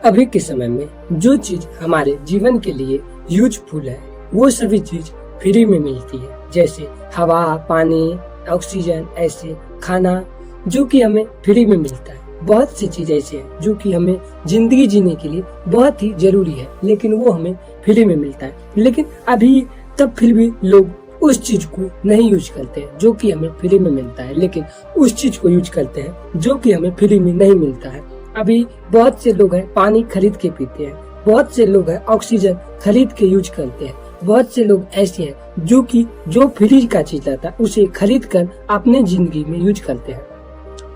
अभी के समय में जो चीज हमारे जीवन के लिए यूजफुल है वो सभी चीज फ्री में मिलती है, जैसे हवा, पानी, ऑक्सीजन, ऐसे खाना जो कि हमें फ्री में मिलता है। बहुत सी चीज ऐसे हैं जो कि हमें जिंदगी जीने के लिए बहुत ही जरूरी है, लेकिन वो हमें फ्री में मिलता है। लेकिन अभी तब फिर भी लोग उस चीज को नहीं यूज करते हैं जो कि हमें फ्री में मिलता है, लेकिन उस चीज को यूज करते हैं जो कि हमें फ्री में नहीं मिलता है। अभी बहुत से लोग हैं पानी खरीद के पीते हैं, बहुत से लोग हैं ऑक्सीजन खरीद के यूज करते हैं, बहुत से लोग ऐसे हैं जो कि जो फ्री का चीज आता है उसे खरीद कर अपने जिंदगी में यूज करते हैं।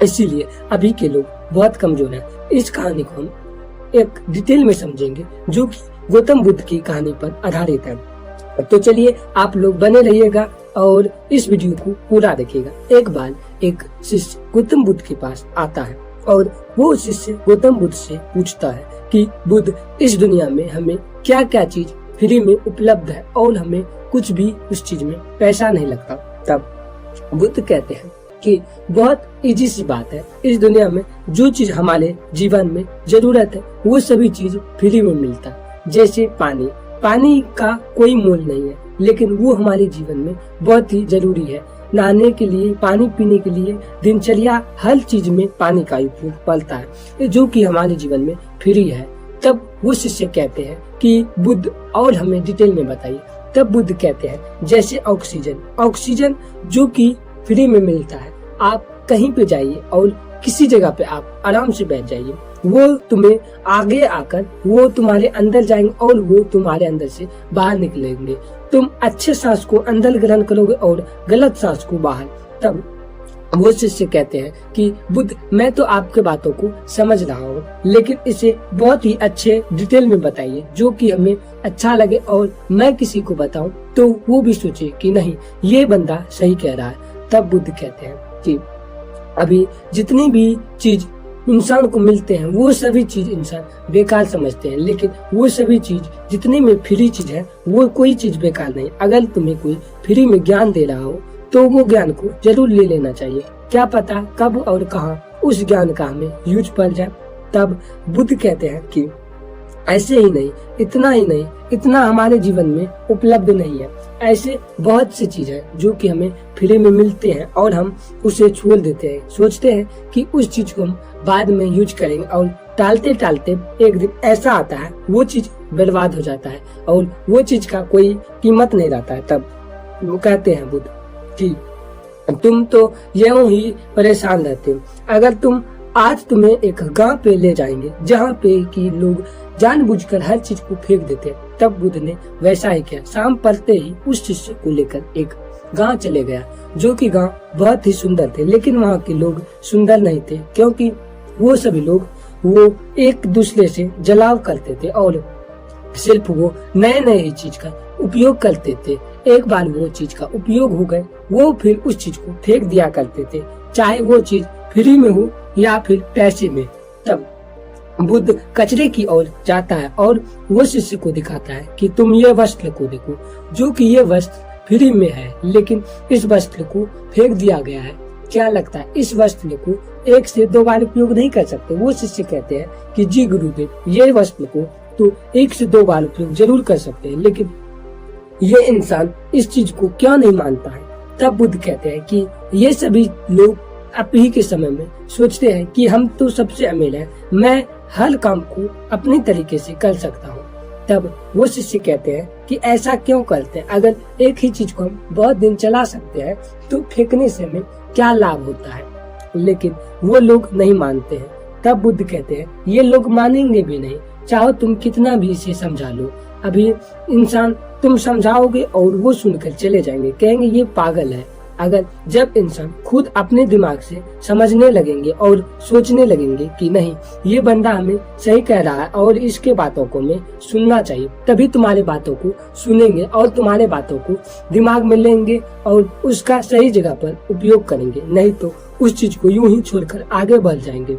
इसीलिए अभी के लोग बहुत कमजोर हैं। इस कहानी को हम एक डिटेल में समझेंगे जो कि गौतम बुद्ध की कहानी पर आधारित है। तो चलिए आप लोग बने रहिएगा और इस वीडियो को पूरा देखिएगा। एक बार एक शिष्य गौतम बुद्ध के पास आता है और वो शिष्य गौतम बुद्ध से पूछता है कि बुद्ध, इस दुनिया में हमें क्या क्या चीज फ्री में उपलब्ध है और हमें कुछ भी उस चीज में पैसा नहीं लगता। तब बुद्ध कहते हैं कि बहुत इजी सी बात है, इस दुनिया में जो चीज हमारे जीवन में जरूरत है वो सभी चीज फ्री में मिलता है। जैसे पानी, पानी का कोई मोल नहीं है, लेकिन वो हमारे जीवन में बहुत ही जरूरी है। नहाने के लिए, पानी पीने के लिए, दिनचर्या हर चीज में पानी का उपयोग पड़ता है जो कि हमारे जीवन में फ्री है। तब वो शिष्य कहते हैं कि बुद्ध और हमें डिटेल में बताइए। तब बुद्ध कहते हैं जैसे ऑक्सीजन, ऑक्सीजन जो कि फ्री में मिलता है। आप कहीं पे जाइए और किसी जगह पे आप आराम से बैठ जाइए, वो तुम्हें आगे आकर वो तुम्हारे अंदर जाएंगे और वो तुम्हारे अंदर से बाहर निकलेंगे। तुम अच्छे सांस को अंदर ग्रहण करोगे और गलत सांस को बाहर। तब वो शिष्य कहते हैं कि बुद्ध, मैं तो आपके बातों को समझ रहा हूँ, लेकिन इसे बहुत ही अच्छे डिटेल में बताइए जो कि हमें अच्छा लगे और मैं किसी को बताऊं तो वो भी सोचे कि नहीं, ये बंदा सही कह रहा है। तब बुद्ध कहते हैं कि अभी जितनी भी चीज इंसान को मिलते हैं वो सभी चीज इंसान बेकार समझते हैं, लेकिन वो सभी चीज जितनी में फ्री चीज है वो कोई चीज बेकार नहीं। अगर तुम्हें कोई फ्री में ज्ञान दे रहा हो तो वो ज्ञान को जरूर ले लेना चाहिए, क्या पता कब और कहाँ उस ज्ञान का हमें यूज पड़ जाए। तब बुद्ध कहते हैं कि ऐसे ही नहीं, इतना ही नहीं, इतना हमारे जीवन में उपलब्ध नहीं है। ऐसे बहुत सी चीज है जो कि हमें फ्री में मिलते हैं और हम उसे छोड़ देते हैं, सोचते हैं कि उस चीज को हम बाद में यूज करेंगे और टालते टालते एक दिन ऐसा आता है वो चीज बर्बाद हो जाता है और वो चीज का कोई कीमत नहीं रहता है। तब वो कहते हैं बुद्ध कि तुम तो यूं ही परेशान रहते हो। अगर तुम आज तुम्हें एक गांव पे ले जाएंगे जहाँ पे कि लोग जानबूझकर हर चीज को फेंक देते हैं। तब बुद्ध ने वैसा ही किया। शाम पड़ते ही उस शिष्य को लेकर एक गांव चले गया जो कि गांव बहुत ही सुंदर थे, लेकिन वहाँ के लोग सुंदर नहीं थे क्योंकि वो सभी लोग वो एक दूसरे से जलाव करते थे और सिर्फ वो नए नए ही चीज का उपयोग करते थे। एक बार वो चीज का उपयोग हो गए वो फिर उस चीज को फेंक दिया करते थे, चाहे वो चीज फ्री में हो या फिर पैसे में। तब बुद्ध कचरे की ओर जाता है और वो शिष्य को दिखाता है कि तुम ये वस्त्र को देखो जो कि ये वस्त्र फ्री में है, लेकिन इस वस्त्र को फेंक दिया गया है। क्या लगता है इस वस्त्र को 1 से 2 बार उपयोग नहीं कर सकते? वो शिष्य कहते हैं कि जी गुरुदेव, ये वस्त्र को तो 1 से 2 बार उपयोग जरूर कर सकते हैं, लेकिन ये इंसान इस चीज को क्यों नहीं मानता है? तब बुद्ध कहते हैं कि ये सभी लोग अभी के समय में सोचते हैं कि हम तो सबसे अमीर हैं, मैं हर काम को अपने तरीके से कर सकता हूँ। तब वो शिष्य कहते हैं कि ऐसा क्यों करते हैं? अगर एक ही चीज को हम बहुत दिन चला सकते हैं तो फेंकने से हमें क्या लाभ होता है? लेकिन वो लोग नहीं मानते हैं। तब बुद्ध कहते हैं ये लोग मानेंगे भी नहीं, चाहो तुम कितना भी इसे समझा लो। अभी इंसान तुम समझाओगे और वो सुनकर चले जाएंगे, कहेंगे ये पागल है। अगर जब इंसान खुद अपने दिमाग से समझने लगेंगे और सोचने लगेंगे कि नहीं, ये बंदा हमें सही कह रहा है और इसके बातों को हमें सुनना चाहिए, तभी तुम्हारे बातों को सुनेंगे और तुम्हारे बातों को दिमाग में लेंगे और उसका सही जगह पर उपयोग करेंगे, नहीं तो उस चीज को यूं ही छोड़कर आगे बढ़ जाएंगे।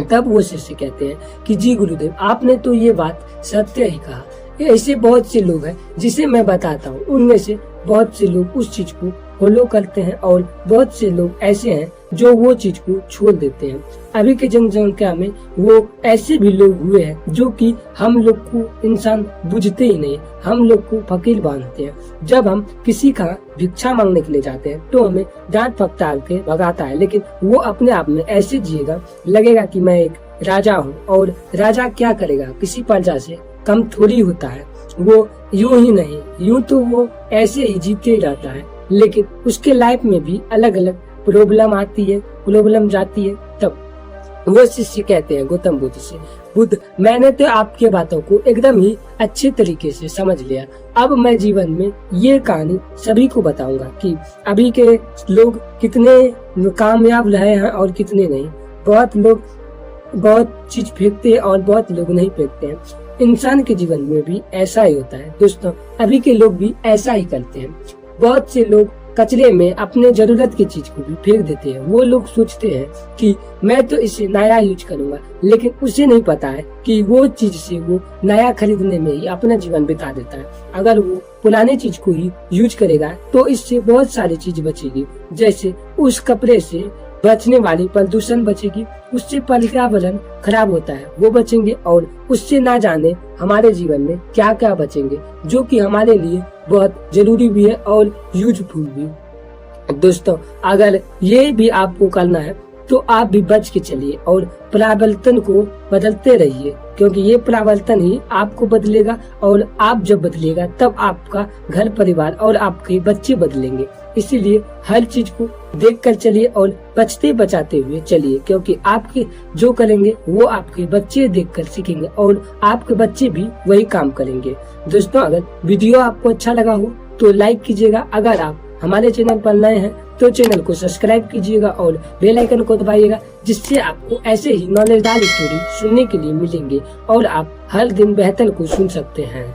तब वो शिष्य कहते हैं कि जी गुरुदेव, आपने तो ये बात सत्य ही कहा। ऐसे बहुत से लोग हैं जिसे मैं बताता हूँ, उनमें से बहुत से लोग उस चीज को फॉलो करते हैं और बहुत से लोग ऐसे हैं जो वो चीज को छोड़ देते हैं। अभी के जनसंख्या में वो ऐसे भी लोग हुए हैं जो कि हम लोग को इंसान बुझते ही नहीं, हम लोग को फकीर बांधते हैं। जब हम किसी का भिक्षा मांगने के लिए जाते हैं तो हमें डांट फटकार के भगाता है, लेकिन वो अपने आप में ऐसे जिएगा, लगेगा कि मैं एक राजा हूँ। और राजा क्या करेगा, किसी प्रजा से कम थोड़ी होता है। वो यूं ही नहीं, यूं तो वो ऐसे ही जीते ही रहता है, लेकिन उसके लाइफ में भी अलग अलग प्रॉब्लम आती है, प्रॉब्लम जाती है। तब वो शिष्य कहते हैं गौतम बुद्ध से, बुद्ध मैंने तो आपकी बातों को एकदम ही अच्छे तरीके से समझ लिया। अब मैं जीवन में ये कहानी सभी को बताऊंगा कि अभी के लोग कितने कामयाब रहे हैं और कितने नहीं। बहुत लोग बहुत चीज फेंकते हैं और बहुत लोग नहीं फेंकते हैं। इंसान के जीवन में भी ऐसा ही होता है दोस्तों, अभी के लोग भी ऐसा ही करते हैं। बहुत से लोग कचरे में अपने जरूरत की चीज को भी फेंक देते हैं। वो लोग सोचते हैं कि मैं तो इसे नया यूज करूंगा, लेकिन उसे नहीं पता है कि वो चीज से वो नया खरीदने में ही अपना जीवन बिता देता है। अगर वो पुराने चीज को ही यूज करेगा तो इससे बहुत सारी चीज बचेगी, जैसे उस कपड़े से बचने वाली प्रदूषण बचेगी, उससे पर्यावरण खराब होता है वो बचेंगे, और उससे ना जाने हमारे जीवन में क्या क्या बचेंगे जो कि हमारे लिए बहुत जरूरी भी है और यूजफुल भी। दोस्तों अगर ये भी आपको करना है तो आप भी बच के चलिए और परिवर्तन को बदलते रहिए, क्योंकि ये परिवर्तन ही आपको बदलेगा, और आप जब बदलेगा तब आपका घर परिवार और आपके बच्चे बदलेंगे। इसीलिए हर चीज को देख कर चलिए और बचते बचाते हुए चलिए, क्योंकि आपके जो करेंगे वो आपके बच्चे देख कर सीखेंगे और आपके बच्चे भी वही काम करेंगे। दोस्तों अगर वीडियो आपको अच्छा लगा हो तो लाइक कीजिएगा। अगर आप हमारे चैनल पर नए हैं तो चैनल को सब्सक्राइब कीजिएगा और बेल आइकन को दबाइएगा, जिससे आपको ऐसे ही नॉलेजदार स्टोरी सुनने के लिए मिलेंगे और आप हर दिन बेहतर को सुन सकते हैं।